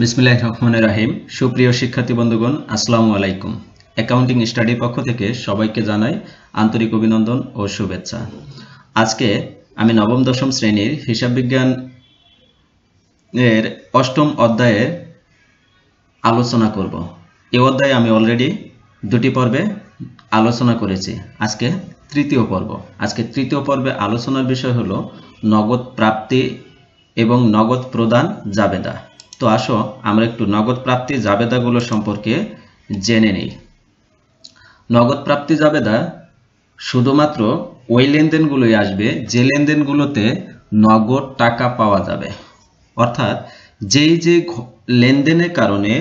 বিসমিল্লাহির রহমানির রহিম। সুপ্রিয় শিক্ষার্থী বন্ধুগণ, আসসালামু আলাইকুম। অ্যাকাউন্টিং স্টাডির পক্ষ থেকে সবাইকে জানাই আন্তরিক অভিনন্দন ও শুভেচ্ছা। আজকে আমি নবম দশম শ্রেণীর হিসাব বিজ্ঞান এর অষ্টম অধ্যায়ের আলোচনা করব। এই অধ্যায়ে আমি অলরেডি দুটি পর্বে আলোচনা করেছি। আজকে তৃতীয় পর্ব। আজকে তৃতীয় পর্বে আলোচনার বিষয় হলো নগদ প্রাপ্তি এবং নগদ প্রদান জাবেদা। তো আসো আমরা একটু নগদ প্রাপ্তি জাবেদাগুলো সম্পর্কে জেনে নেই। নগদ প্রাপ্তি জাবেদা শুধুমাত্র ওই লেনদেনগুলোই আসবে যে লেনদেনগুলোতে নগদ টাকা পাওয়া যাবে। অর্থাৎ যেই যে লেনদেনের কারণে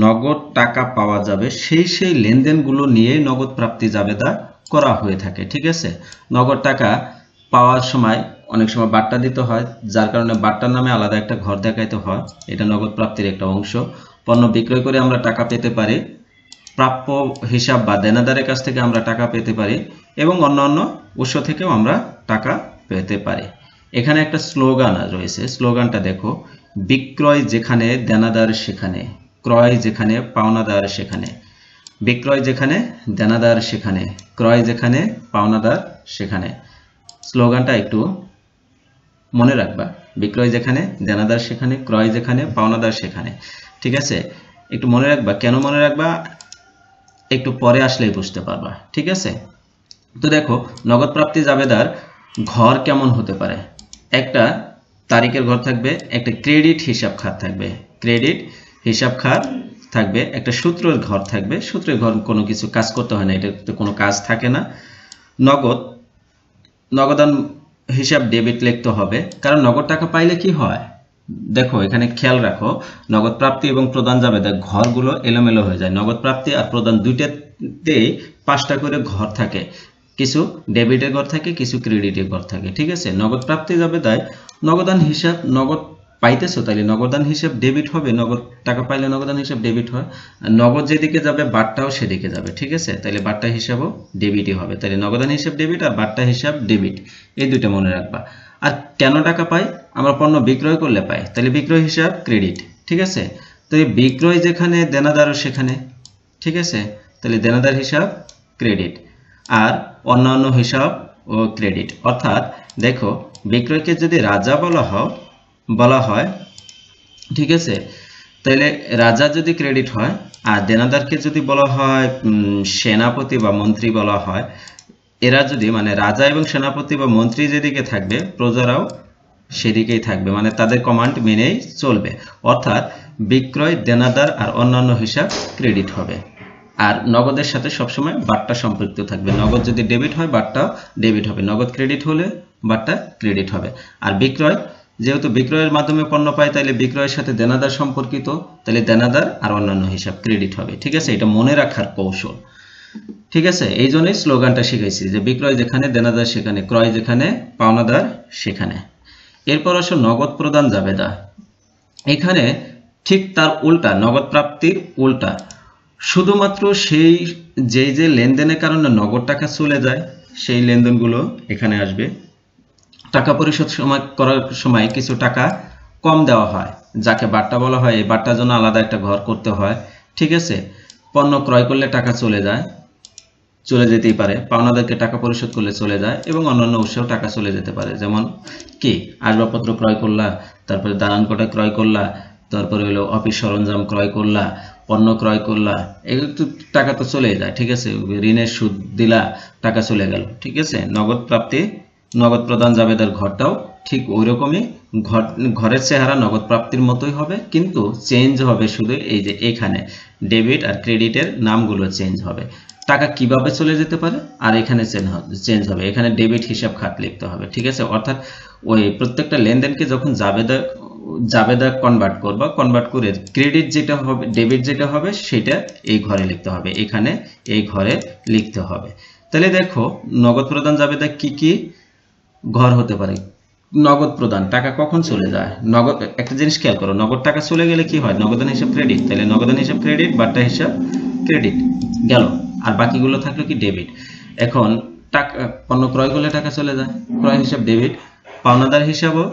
নগদ টাকা পাওয়া যাবে সেই লেনদেনগুলো নিয়ে নগদ প্রাপ্তি জাবেদা করা হয়ে থাকে। ঠিক আছে, নগদ টাকা পাওয়ার সময় অনেক সময় বাট্টা দিতে হয়, যার কারণে বাট্টার নামে আলাদা একটা ঘর দেখাইতে হয়। এটা নগদ প্রাপ্তির একটা অংশ। পণ্য বিক্রয় করে আমরা টাকা পেতে পারি, প্রাপ্য হিসাব বা দেনাদারের কাছ থেকে আমরা টাকা পেতে পারি এবং অন্যান্য উৎস থেকেও আমরা টাকা পেতে পারি। এখানে একটা স্লোগান রয়েছে, স্লোগানটা দেখো, বিক্রয় যেখানে দেনাদার সেখানে, ক্রয় যেখানে পাওনাদার সেখানে। বিক্রয় যেখানে দেনাদার সেখানে, ক্রয় যেখানে পাওনাদার সেখানে। স্লোগানটা একটু মনে রাখবা, বিক্রয় যেখানে দেনাদার সেখানে, ক্রয় যেখানে পাওনাদার সেখানে। ঠিক আছে, একটু মনে রাখবা। কেন মনে রাখবা একটু পরে আসলেই বুঝতে পারবা। ঠিক আছে, তো দেখো নগদ প্রাপ্তি জাবেদার ঘর কেমন হতে পারে। একটা তারিখের ঘর থাকবে, একটা ক্রেডিট হিসাব খাত থাকবে, ক্রেডিট হিসাব খাত থাকবে, একটা সূত্রের ঘর থাকবে। সূত্রের ঘর কোনো কিছু কাজ করতে হয় না, এটাতে কোনো কাজ থাকে না। নগদান হিসাব ডেবিট লিখতে হবে, কারণ নগদ টাকা পাইলে কি হয় দেখো, এখানে খেয়াল রাখো, নগদ প্রাপ্তি এবং প্রদান জাবেদা ঘরগুলো এলোমেলো হয়ে যায়। নগদ প্রাপ্তি আর প্রদান দুইটাতেই 5টা করে ঘর থাকে, কিছু ডেবিটের ঘর থাকে, কিছু ক্রেডিটের ঘর থাকে। ঠিক আছে, নগদ প্রাপ্তি জাবেদায় নগদান হিসাব, নগদ পাইতেছো তাহলে নগদান হিসাব ডেবিট হবে, নগদ টাকা পাইলে নগদান হিসাব ডেবিট হয়। নগদ যেদিকে যাবে বাট্টাও সেদিকে যাবে। ঠিক আছে, তাহলে বাট্টা হিসাবও ডেবিটই হবে। তাহলে নগদান হিসাব ডেবিট আর বাট্টা হিসাব ডেবিট, এই দুইটা মনে রাখবা। আর কেন টাকা পাই? আমরা পণ্য বিক্রয় করলে পাই, তাহলে বিক্রয় হিসাব ক্রেডিট। ঠিক আছে, তো এই বিক্রয় যেখানে দেনাদারও সেখানে। ঠিক আছে, তাহলে দেনাদার হিসাব ক্রেডিট আর অন্যান্য হিসাব ও ক্রেডিট। অর্থাৎ দেখো, বিক্রয়কে যদি রাজা বলা হয়, ঠিক আছে, তাহলে রাজা যদি ক্রেডিট হয়, আর দেনাদারকে যদি বলা হয় সেনাপতি বা মন্ত্রী বলা হয়, এরা যদি মানে রাজা এবং সেনাপতি বা মন্ত্রী যেদিকে থাকবে প্রজারাও সেদিকেই থাকবে, মানে তাদের কমান্ড মেনেই চলবে। অর্থাৎ বিক্রয় দেনাদার আর অন্যান্য হিসাব ক্রেডিট হবে। আর নগদের সাথে সবসময় বাট্টা সম্পৃক্ত থাকবে। নগদ যদি ডেবিট হয় বাট্টাও ডেবিট হবে, নগদ ক্রেডিট হলে বাট্টা ক্রেডিট হবে। আর বিক্রয়, যেহেতু বিক্রয়ের মাধ্যমে পণ্য পায়, তাহলে বিক্রয়ের সাথে দেনাদার সম্পর্কিত, তাহলে দেনাদার আর অন্যান্য হিসাব ক্রেডিট হবে। ঠিক আছে, এটা মনে রাখার কৌশল। ঠিক আছে, এই জন্যই স্লোগানটা শিখাইছি যে বিক্রয় যেখানে দেনাদার সেখানে, ক্রয় যেখানে পাওনাদার সেখানে। এরপর আসো নগদ প্রদান জাবেদা। এখানে ঠিক তার উল্টা, নগদ প্রাপ্তির উল্টা। শুধুমাত্র সেই যে লেনদেনের কারণে নগদ টাকা চলে যায় সেই লেনদেনগুলো এখানে আসবে। টাকা পরিশোধ করার সময় কিছু টাকা কম দেওয়া হয়, যাকে বাট্টা বলা হয়। এই বাট্টার জন্য আলাদা একটা ঘর করতে হয়। ঠিক আছে, পণ্য ক্রয় করলে টাকা চলে যেতেই পারে, পাওনাদারকে টাকা পরিশোধ করলে চলে যায়, এবং অন্যান্য উৎসেও টাকা চলে যেতে পারে। যেমন কি, আসবাবপত্র ক্রয় করলা, তারপরে দালান কোঠা ক্রয় করলা, তারপরে হলো অফিস সরঞ্জাম ক্রয় করলা, পণ্য ক্রয় করলা, এগুলো তো টাকা তো চলে যায়। ঠিক আছে, ঋণের সুদ দিলা, টাকা চলে গেল। ঠিক আছে, নগদ প্রাপ্তি, নগদ প্রদান জাবেদার ঘরটাও ঠিক ওই রকমই। ঘরের চেহারা নগদ প্রাপ্তির মতোই হবে, কিন্তু চেঞ্জ হবে শুধু এই যে এখানে ডেবিট আর ক্রেডিটের নামগুলো চেঞ্জ হবে। টাকা কিভাবে চলে যেতে পারে আর এখানে চেঞ্জ হবে, এখানে ডেবিট হিসাব খাত লিখতে হবে। ঠিক আছে, অর্থাৎ ওই প্রত্যেকটা লেনদেনকে যখন জাবেদা কনভার্ট করবা, কনভার্ট করে ক্রেডিট যেটা হবে, ডেবিট যেটা হবে, সেটা এই ঘরে লিখতে হবে, এখানে এই ঘরে লিখতে হবে। তাহলে দেখো নগদ প্রদান জাবেদা কি কি ঘর হতে পারে। নগদ প্রদান, টাকা কখন চলে যায়। নগদ, একটা জিনিস খেয়াল করো, নগদ টাকা চলে গেলে কি হয়, নগদান হিসাব ক্রেডিট। তাহলে নগদান হিসাব ক্রেডিট, বাট্টা হিসাব ক্রেডিট গেল, আর বাকিগুলো থাকলো কি ডেবিট। এখন টাকা পণ্য ক্রয় করলে টাকা চলে যায়, ক্রয় হিসাব ডেবিট। পাওনাদার হিসাবও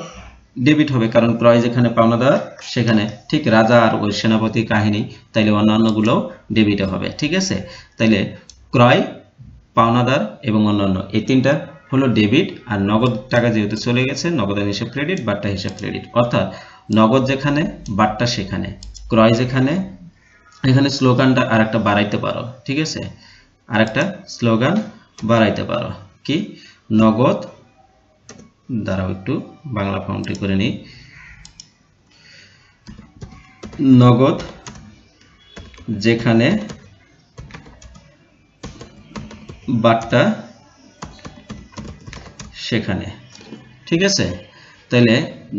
ডেবিট হবে, কারণ ক্রয় যেখানে পাওনাদার সেখানে, ঠিক রাজা আর ওই সেনাপতি কাহিনী, তাইলে অন্যান্যগুলো ডেবিটে হবে। ঠিক আছে, তাইলে ক্রয়, পাওনাদার এবং অন্যান্য এই তিনটা হলো ডেবিট, আর নগদ টাকা যেহেতু চলে গেছে নগদান হিসাব ক্রেডিট, বাট্টা হিসাব ক্রেডিট। অর্থাৎ নগদ যেখানে বাট্টা সেখানে, ক্রয় যেখানে, এখানে স্লোগানটা আর একটা বাড়াইতে পারো। ঠিক আছে, আর একটা স্লোগান বাড়াইতে পারো, কি নগদ, দাঁড়াও একটু বাংলা ফর্মটি করে নিই, নগদ যেখানে বাট্টা সেখানে। ঠিক আছে, তাহলে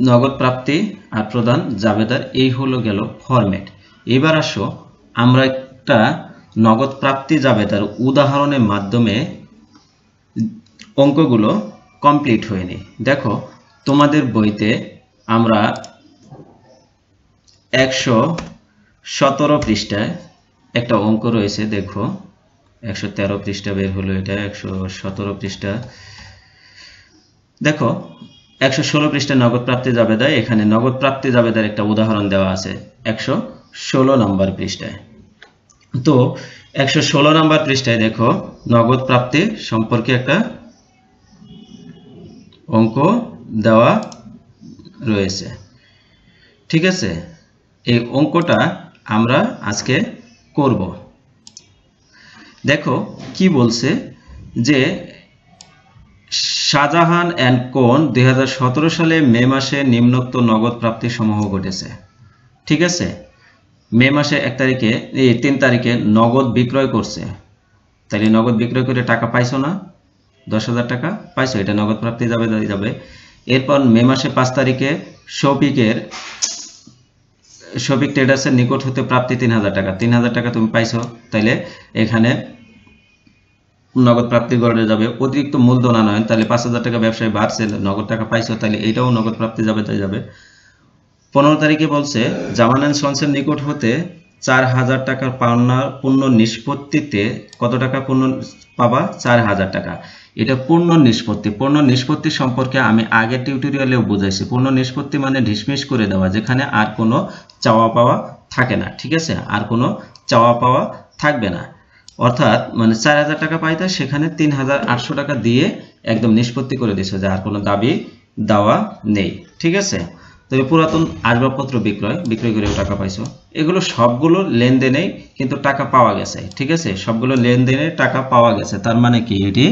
নগদ প্রাপ্তি আর প্রদান জাবেদার এই হলো গেল ফরম্যাট। এবার আসো আমরা একটা নগদ প্রাপ্তি জাবেদার উদাহরণের মাধ্যমে অঙ্কগুলো কমপ্লিট হয়নি। দেখো তোমাদের বইতে আমরা 117 পৃষ্ঠায় একটা অঙ্ক রয়েছে, দেখো 113 পৃষ্ঠা বের হলো, এটা 117 পৃষ্ঠা। দেখো 116 পৃষ্ঠা নগদ প্রাপ্তি জাবেদায়, এখানে নগদ প্রাপ্তি জাবেদার একটা উদাহরণ দেওয়া আছে 116 নম্বর পৃষ্ঠায়। তো 116 নম্বর পৃষ্ঠায় দেখো নগদ প্রাপ্তি সম্পর্কে একটা অঙ্ক দেওয়া রয়েছে। ঠিক আছে, এই অঙ্কটা আমরা আজকে করব। দেখো কি বলছে, যে শাহজাহান অ্যান্ড কোন 2017 সালে মে মাসে নিম্নোক্ত নগদ প্রাপ্তি সমূহ ঘটেছে। ঠিক আছে, মে মাসে 3 তারিখে নগদ বিক্রয় করছে, তাহলে নগদ বিক্রয় করে টাকা পাইছো না, 10,000 টাকা পাইছো, এটা নগদ প্রাপ্তি যাবে। এরপর মে মাসে 5 তারিখে শফিক ট্রেডার্সের নিকট হতে প্রাপ্তি 3,000 টাকা, 3,000 টাকা তুমি পাইছো, তাইলে এখানে নগদ প্রাপ্তি গড়ে যাবে। অতিরিক্ত মূলধন আনয়ন, তাহলে 5,000 টাকা ব্যবসায় বাড়ছে, নগদ টাকা পাইছো, তাহলে এটাও নগদ প্রাপ্তি যাবে। 15 তারিখে বলছে জামান অ্যান্ড সন্সের নিকট হতে 4,000 টাকার পাওনা পূর্ণ নিষ্পত্তিতে কত টাকা পূর্ণ পাবা, 4,000 টাকা। এটা পূর্ণ নিষ্পত্তি সম্পর্কে আমি আগের টিউটোরিয়ালেও বুঝাইছি। পূর্ণ নিষ্পত্তি মানে ঢিসমিস করে দেওয়া, যেখানে আর কোনো চাওয়া পাওয়া থাকে না। ঠিক আছে, আর কোনো চাওয়া পাওয়া থাকবে না, অর্থাৎ মানে 4,000 টাকা পাইতে সেখানে 3,800 টাকা দিয়ে একদম নিষ্পত্তি করে দিয়েছে, যে আর কোনো দাবি দেওয়া নেই। ঠিক আছে, তবে পুরাতন আসবাবপত্র বিক্রয় করেও টাকা পাইছো, এগুলো সবগুলো লেনদেনেই কিন্তু টাকা পাওয়া গেছে। ঠিক আছে, সবগুলো লেনদেনে টাকা পাওয়া গেছে, তার মানে কি এটি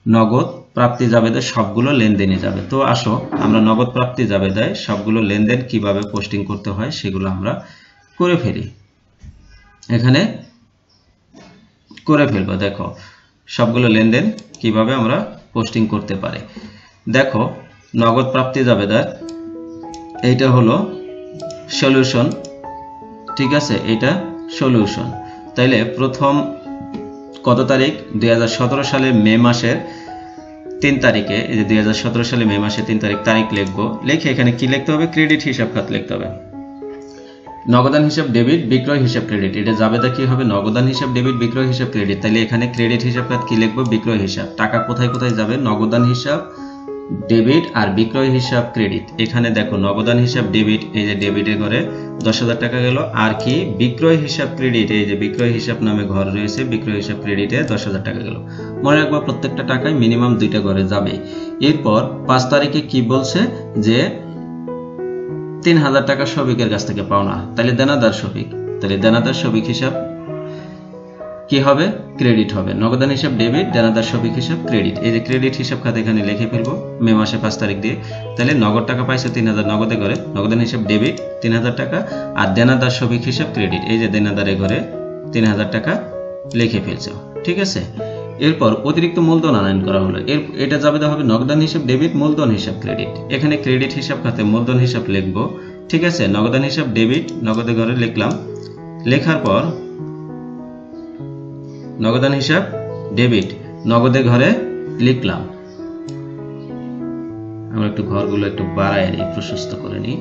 নগদ প্রাপ্তি জাবেদায় সবগুলো লেনদেনে যাবে। তো আসো আমরা নগদ প্রাপ্তি জাবেদায় সবগুলো লেনদেন কিভাবে পোস্টিং করতে হয় সেগুলো আমরা করে ফেলি, এখানে করে ফেলবো। দেখো সবগুলো লেনদেন কিভাবে আমরা পোস্টিং করতে পারি। দেখো নগদ প্রাপ্তি জাবেদার এইটা হলো সলিউশন। ঠিক আছে, এটা সলিউশন। তাইলে প্রথম কত তারিখ, 2017 সালের মে মাসের 3 তারিখে, এই যে 2017 সালে মে মাসের 3 তারিখ, তারিখ লিখবো, লিখে এখানে কি লিখতে হবে, ক্রেডিট হিসাব খাত লিখতে হবে। নগদান হিসাব ডেবিট, বিক্রয় হিসাব ক্রেডিট, এটা জাবেদা কি হবে, নগদান হিসাব ডেবিট, বিক্রয় হিসাব ক্রেডিট। তাহলে এখানে ক্রেডিট হিসাব খাত কি লিখবো, বিক্রয় হিসাব। টাকা কোথায় কোথায় যাবে, নগদান হিসাব ডেবিট আর বিক্রয় হিসাব ক্রেডিট। এখানে দেখো নগদান হিসাব ডেবিট, এই যে ডেবিটের ঘরে 10,000 টাকা গেল, আর কি বিক্রয় হিসাব ক্রেডিট, এই যে বিক্রয় হিসাব নামে ঘর রয়েছে, বিক্রয় হিসাব ক্রেডিটে 10,000 টাকা গেল। মনে রাখবা প্রত্যেকটা টাকায় মিনিমাম 2টা ঘরে যাবে। এরপর 5 তারিখে কি বলছে, যে 3,000 টাকা শফিকের কাছ থেকে পাওনা, তাহলে দেনাদার শফিক, তাহলে দেনাদার শফিক হিসাব কি হবে, ক্রেডিট হবে। নগদান হিসাব ডেবিট, দেনাদার শফিক হিসাব ক্রেডিট। এই যে ক্রেডিট হিসাব খাতে এখানে লিখে ফেলবো মে মাসে 5 তারিখ দিয়ে। তাহলে নগদ টাকা পাইছে 3,000 নগদে ঘরে, নগদান হিসাব ডেবিট 3,000 টাকা, আর দেনাদার শফিক হিসাব ক্রেডিট, এই যে দেনাদারের ঘরে 3,000 টাকা লিখে ফেলছো। ঠিক আছে, এরপর অতিরিক্ত মূলধন আনয়ন করা হলো, এটা যাবে হবে নগদান হিসাব ডেবিট, মূলধন হিসাব ক্রেডিট। এখানে ক্রেডিট হিসাব খাতে মূলধন হিসাব লিখবো। ঠিক আছে, নগদান হিসাব ডেবিট নগদে ঘরে লিখলাম, লেখার পর নগদান হিসাব ডেবিট নগদে ঘরে লিখলাম। আমরা একটু ঘরগুলো একটু বাড়ায় নিই, প্রশস্ত করে নিই,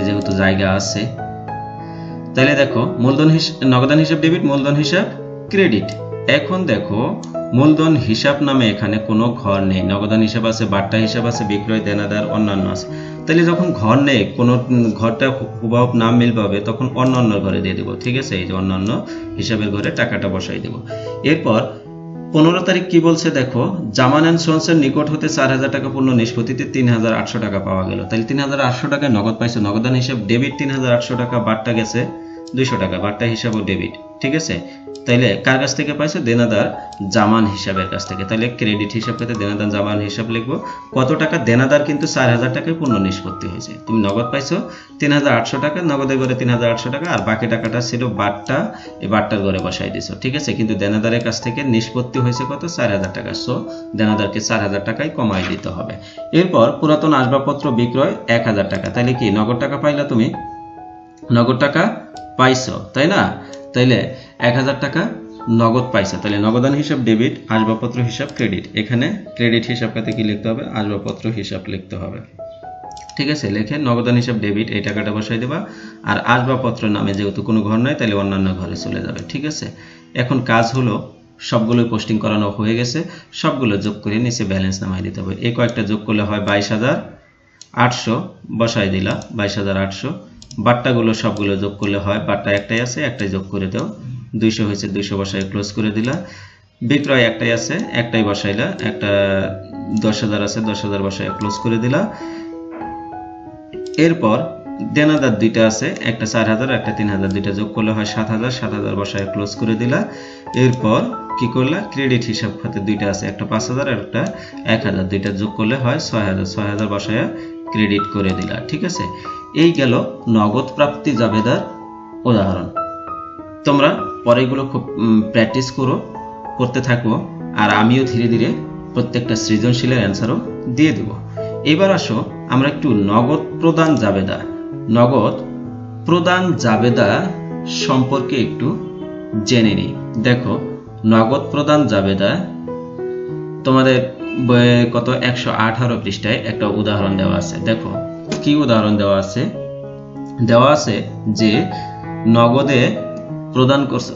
যেহেতু জায়গা আছে। তাহলে দেখো মূলধন নগদান হিসাব ডেবিট, মূলধন হিসাব ক্রেডিট। এখন দেখো মূলধন হিসাব নামে এখানে কোনো ঘর নেই। নগদান হিসাব আছে, বাট্টা হিসাব আছে, বিক্রয়, দেনাদার, অন্যান্য আছে। তাহলে যখন ঘর নেই, কোনো ঘরটা হুবহু নাম মিল পাবে, তখন অন্যান্য ঘরে দিয়ে দেবো। ঠিক আছে, এই যে অন্যান্য হিসাবের ঘরে টাকাটা বসাই দেবো। এরপর 15 তারিখ কি বলছে দেখো, জামান অ্যান্ড সন্সের নিকট হতে 4000 টাকা পূর্ণ নিষ্পত্তিতে 3800 টাকা পাওয়া গেল। তাহলে 3800 টাকায় নগদ পাইছে, নগদান হিসাব ডেবিট 3800 টাকা, বাট্টা গেছে 200 টাকা, বাট্টা হিসাবও ডেবিট। ঠিক আছে, তাইলে কার কাছ থেকে পাইছো? দেনাদার জামান হিসাবের কাছ থেকে। তাহলে ক্রেডিট হিসাব পেতে দেনাদার জামান হিসাব লিখবো। কত টাকা? দেনাদার কিন্তু 4000 টাকায় পূর্ণ নিষ্পত্তি হয়েছে। তুমি নগদ পাইছো 3800 টাকা, নগদের ঘরে 3800 টাকা, আর বাকি টাকাটা ছিল বাট্টা, এই বাট্টার ঘরে বসাই দিছো। ঠিক আছে, কিন্তু দেনাদারের কাছ থেকে নিষ্পত্তি হয়েছে কত? 4000 টাকা। সো দেনাদারকে 4000 টাকায় কমাই দিতে হবে। এরপর পুরাতন আসবাবপত্র বিক্রয় 1000 টাকা। তাইলে কি নগদ টাকা পাইলা? তুমি নগদ টাকা পাইছো, তাই না? তাইলে 1000 টাকা নগদ পাইছো। তাহলে নগদান হিসাব ডেবিট, আসবাবপত্র হিসাব ক্রেডিট। এখানে ক্রেডিট হিসাব কাতে কি লিখতে হবে? আসবাবপত্র হিসাব লিখতে হবে। ঠিক আছে, লিখে নগদান হিসাব ডেবিট, এই টাকাটা বসাই দেবা। আর আসবাবপত্র নামে যেহেতু কোনো ঘর নাই, তাহলে অন্যান্য ঘরে চলে যাবে। ঠিক আছে, এখন কাজ হলো সবগুলোই পোস্টিং করানো হয়ে গেছে, সবগুলো যোগ করে নিচে ব্যালেন্স নামাই দিতে হবে। এই কয়েকটা যোগ করলে হয় 22800, বসাই দিলা 22800। বাট্টাগুলো সবগুলো যোগ করলে হয়, বাট্টা একটাই আছে, একটাই যোগ করে দাও, 200 হয়েছে, 200 বসাই ক্লোজ করে দিলা। বিক্রয় একটাই আছে, একটাই বসাইলা, একটা 10000 আছে, 10000 বসাই ক্লোজ করে দিলা। এরপর দেনাদার দুইটা আছে, একটা 4000, একটা 3000, দুইটা যোগ করলে হয় 7000, 7000 বসায় ক্লোজ করে দিলা। এরপর কি করলা? ক্রেডিট হিসাব খাতে দুইটা আছে, একটা 5000 আর একটা 1000, দুইটা যোগ করলে হয় 6000, 6000 বসায় ক্রেডিট করে দিলা। ঠিক আছে, এই গেল নগদ প্রাপ্তি জাবেদার উদাহরণ। তোমরা পরে এগুলো খুব প্র্যাকটিস করতে থাকো, আর আমিও ধীরে ধীরে প্রত্যেকটা সৃজনশীলের অ্যান্সারও দিয়ে দেব। এবার আসো আমরা একটু নগদ প্রদান জাবেদা, নগদ প্রদান জাবেদা সম্পর্কে একটু জেনে নিই। দেখো, নগদ প্রদান জাবেদা তোমাদের কত 118 পৃষ্ঠায় একটা উদাহরণ দেওয়া আছে। দেখো কি উদাহরণ দেওয়া আছে? দেওয়া আছে যে নগদে প্রদান করছে,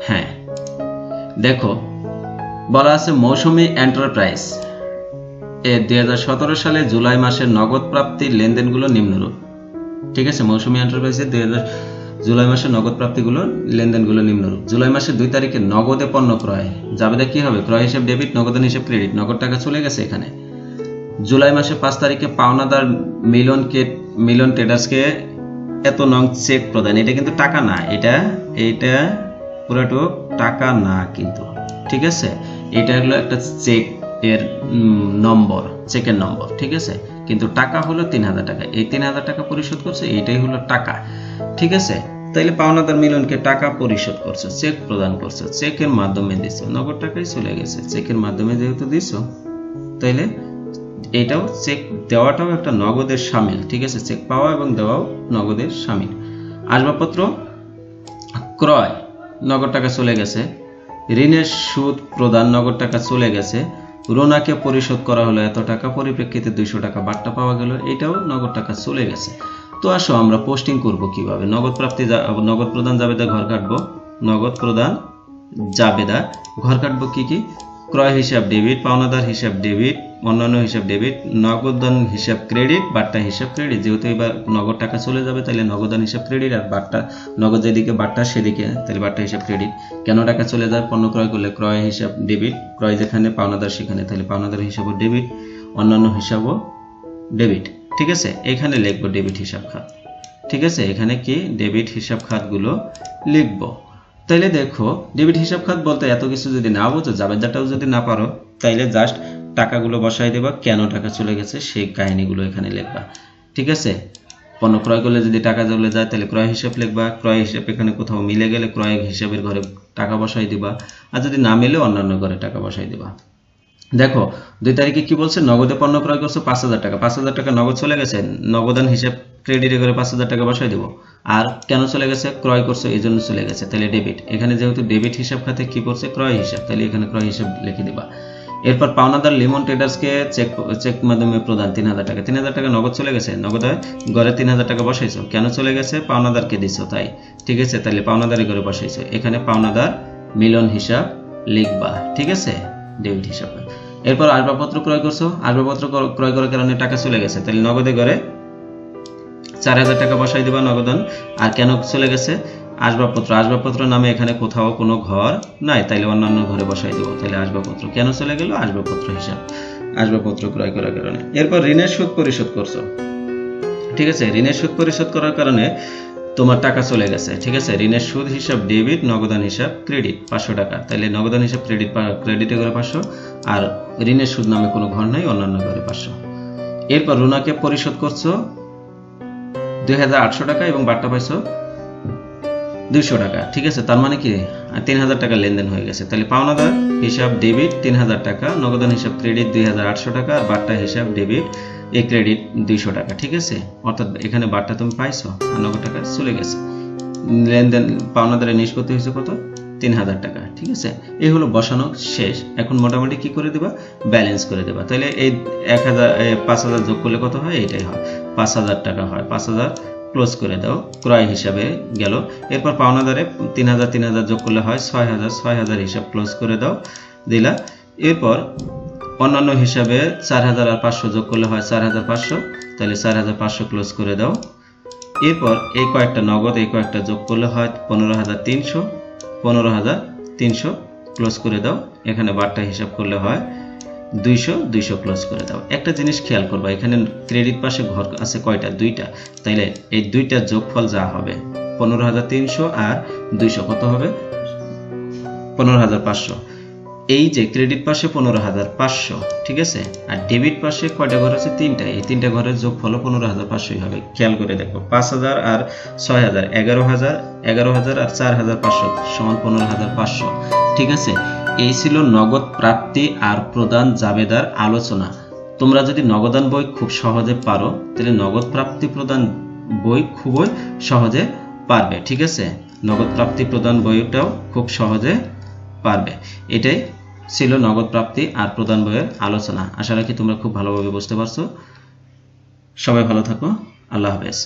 হ্যাঁ দেখো বলা আছে মৌসুমী এন্টারপ্রাইজ এর 2017 সালে জুলাই মাসের নগদ প্রাপ্তির লেনদেনগুলো নিম্নরূপ। ঠিক আছে, মৌসুমী এন্টারপ্রাইজের জুলাই মাসের নগদ প্রাপ্তিগুলো লেনদেনগুলো নিম্নরূপ। জুলাই মাসের 2 তারিখে নগদে পণ্য ক্রয় জাবেদা কি হবে? ক্রয় হিসাব ডেবিট, নগদান হিসাব ক্রেডিট। নগদ টাকা চলে গেছে এখানে। জুলাই মাসে 5 তারিখে পাওনাদার মিলন ট্রেডার্সকে এত নং চেক প্রদান। এটা কিন্তু টাকা না, এটা পুরোটা টাকা না কিন্তু। ঠিক আছে, এটা হলো একটা চেক এর নম্বর, চেকের নম্বর। ঠিক আছে, কিন্তু টাকা হলো 3000 টাকা। এই 3000 টাকা পরিশোধ করছে, এইটাই হলো টাকা। ঠিক আছে, তাইলে পাওনাদার মিলনকে টাকা পরিশোধ করছে, চেক প্রদান করছে, চেকের মাধ্যমে দিছো, নগদ টাকাই চলে গেছে। চেকের মাধ্যমে যেহেতু দিছো, তাইলে এটাও চেক দেওয়াটাও একটা নগদের শামিল। ঠিক আছে, চেক পাওয়া এবং দেওয়াও নগদের শামিল। আসবাবপত্র ক্রয়, নগদ টাকা চলে গেছে। ঋণের সুদ প্রদান, নগদ টাকা চলে গেছে। রোনাকে পরিশোধ করা হলো এত টাকা, পরিপ্রেক্ষিতে 200 টাকা বাট্টা পাওয়া গেল, এটাও নগদ টাকা চলে গেছে। তো আসো আমরা পোস্টিং করব কিভাবে। নগদ প্রাপ্তি, নগদ প্রদান জাবেদা ঘর কাটবো। নগদ প্রদান জাবেদা ঘর কাটবো কি কি? ক্রয় হিসাব ডেবিট, পাওনাদার হিসাব ডেবিট, অন্যান্য হিসাব ডেবিট, নগদান হিসাব ক্রেডিট, বাট্টা হিসাব ক্রেডিট। যেহেতু এবার নগদ টাকা চলে যাবে, তাহলে নগদান হিসাব ক্রেডিট, আর বাট্টা নগদ যেদিকে বাট্টা সেদিকে, তাহলে বাট্টা হিসাব ক্রেডিট। কেন টাকা চলে যায়? পণ্য ক্রয় করলে ক্রয় হিসাব ডেবিট, ক্রয় যেখানে পাওনাদার সেখানে, তাহলে পাওনাদার হিসাবও ডেবিট, অন্যান্য হিসাবও ডেবিট। ঠিক আছে, এখানে লিখবো ডেবিট হিসাব খাত। ঠিক আছে, এখানে কি ডেবিট হিসাব খাতগুলো লিখবো। তাইলে দেখো, ডেবিট হিসাব খাত বলতে এত কিছু যদি না বোঝো, জাবেদাটাও যদি না পারো, তাইলে জাস্ট টাকাগুলো বসাই দেবা, কেন টাকা চলে গেছে সেই কাহিনীগুলো এখানে লিখবা। ঠিক আছে, পণ্য ক্রয় করলে যদি টাকা চলে যায়, তাহলে ক্রয় হিসাব লিখবা। ক্রয় হিসাব এখানে কোথাও মিলে গেলে ক্রয় হিসাবের ঘরে টাকা বসাই দিবা, আর যদি না মিলে অন্যান্য ঘরে টাকা বসাই দিবা। দেখো 2 তারিখে কি বলছে? নগদে পণ্য ক্রয় করছো 5000 টাকা, 5000 টাকা নগদ চলে গেছে, নগদান হিসাব ক্রেডিটে করে 5000 টাকা বসাই দেবো। আর কেন চলে গেছে? ক্রয় করছো, এই জন্য চলে গেছে, তাহলে ডেবিট। এখানে যেহেতু ডেবিট হিসাব খাতে কি করছে? ক্রয় হিসাব, তাহলে এখানে ক্রয় হিসাব লিখে দিবা। এরপর পাওনাদার লিমন ট্রেডার্সকে চেক মাধ্যমে প্রদান 3000 টাকা। 3000 টাকা নগদ চলে গেছে, নগদ ঘরে 3000 টাকা বসাইছো, কেন চলে গেছে? পাওনাদারকে দিছো তাই, ঠিক আছে, তাহলে পাওনাদারি ঘরে বসাইছো, এখানে পাওনাদার মিলন হিসাব লিখবা, ঠিক আছে, ডেবিট হিসাব। এরপর আসবাবপত্র ক্রয় করছো, আসবাবপত্র ক্রয় করার কারণে টাকা চলে গেছে, তাহলে নগদে ঘরে 4000 টাকা বসাই দিবা নগদান। আর কেন চলে গেছে? আসবাবপত্র নামে এখানে কোথাও কোনো ঘর নাই, তাইলে অন্যান্য ঘরে বসাই দেবো, তাহলে আসবাবপত্র কেন চলে গেল? আসবাবপত্র হিসাব, আসবাবপত্র ক্রয় করার কারণে। এরপর ঋণের সুদ পরিশোধ করছো, ঠিক আছে, ঋণের সুদ পরিশোধ করার কারণে তোমার টাকা চলে গেছে, ঠিক আছে, ঋণের সুদ হিসাব ডেবিট, নগদান হিসাব ক্রেডিট 500 টাকা, তাহলে নগদান হিসাব ক্রেডিটে করে 500, আর ঋণের সুদ নামে কোনো ঘর নাই, অন্যান্য ঘরে 500। এরপর রুনাকে পরিশোধ করছো 2800 টাকা এবং বাট্টা পাইছো 200 টাকা, ঠিক আছে, তার মানে কি 3000 টাকা লেনদেন হয়ে গেছে, তাহলে পাওনাদার হিসাব ডেবিট 3000 টাকা, নগদান হিসাব ক্রেডিট 2800 টাকা, আর বাট্টা হিসাব ডেবিট এই ক্রেডিট 200 টাকা, ঠিক আছে, অর্থাৎ এখানে বাট্টা তুমি পাইছো আর নগদ টাকা চলে গেছে, লেনদেন পাওনাদারের নিষ্পত্তি হয়েছে কত? 3000 টাকা, ঠিক আছে, এই হলো বসানো শেষ। এখন মোটামুটি কি করে দেবা? ব্যালেন্স করে দেবা, তাহলে এই 5000 যোগ করলে কত হয়? এটাই হয় 5000 টাকা হয়, 5000 ক্লোজ করে দাও, ক্রয় হিসাবে গেল। এরপর পাওনাদারে 3000 যোগ করলে হয় 6000 হিসাব ক্লোজ করে দাও, দিলা। এরপর অন্যান্য হিসাবে 4000 আর 500 যোগ করলে হয় 4500, তাহলে 4500 ক্লোজ করে দাও। এরপর এই কয়েকটা নগদ, এই কয়েকটা যোগ করলে হয় 15300 ক্লোজ করে দাও, এখানে বাট্টা হিসাব করলে হয় 200 ক্লোজ করে দাও। একটা জিনিস খেয়াল করবা, এখানে ক্রেডিট পাশে ঘর আছে কয়টা? 2টা, তাইলে এই 2টার যোগফল যা হবে 15300 আর 200 কত হবে? 15500। এই যে ক্রেডিট পাশে 15500, ঠিক আছে, আর ডেবিট পাশে কয়টা ঘর আছে? 3টা, এই 3টা ঘরের যোগফল 15500 হবে। খেয়াল করে দেখো, 5000 আর 6000 11000 আর 4500 সমান 15500, ঠিক আছে। এই ছিল নগদ প্রাপ্তি আর প্রদান জাবেদার আলোচনা। তোমরা যদি নগদান বই খুব সহজে পারো, তাহলে নগদ প্রাপ্তি প্রদান বই খুবই সহজে পারবে, ঠিক আছে, নগদ প্রাপ্তি প্রদান বইটাও খুব সহজে পারবে। এটাই ছিল নগদ প্রাপ্তি আর প্রদান বইয়ের আলোচনা। আশা রাখি তোমরা খুব ভালোভাবে বুঝতে পারছো। সবাই ভালো থাকো, আল্লাহ হাফেজ।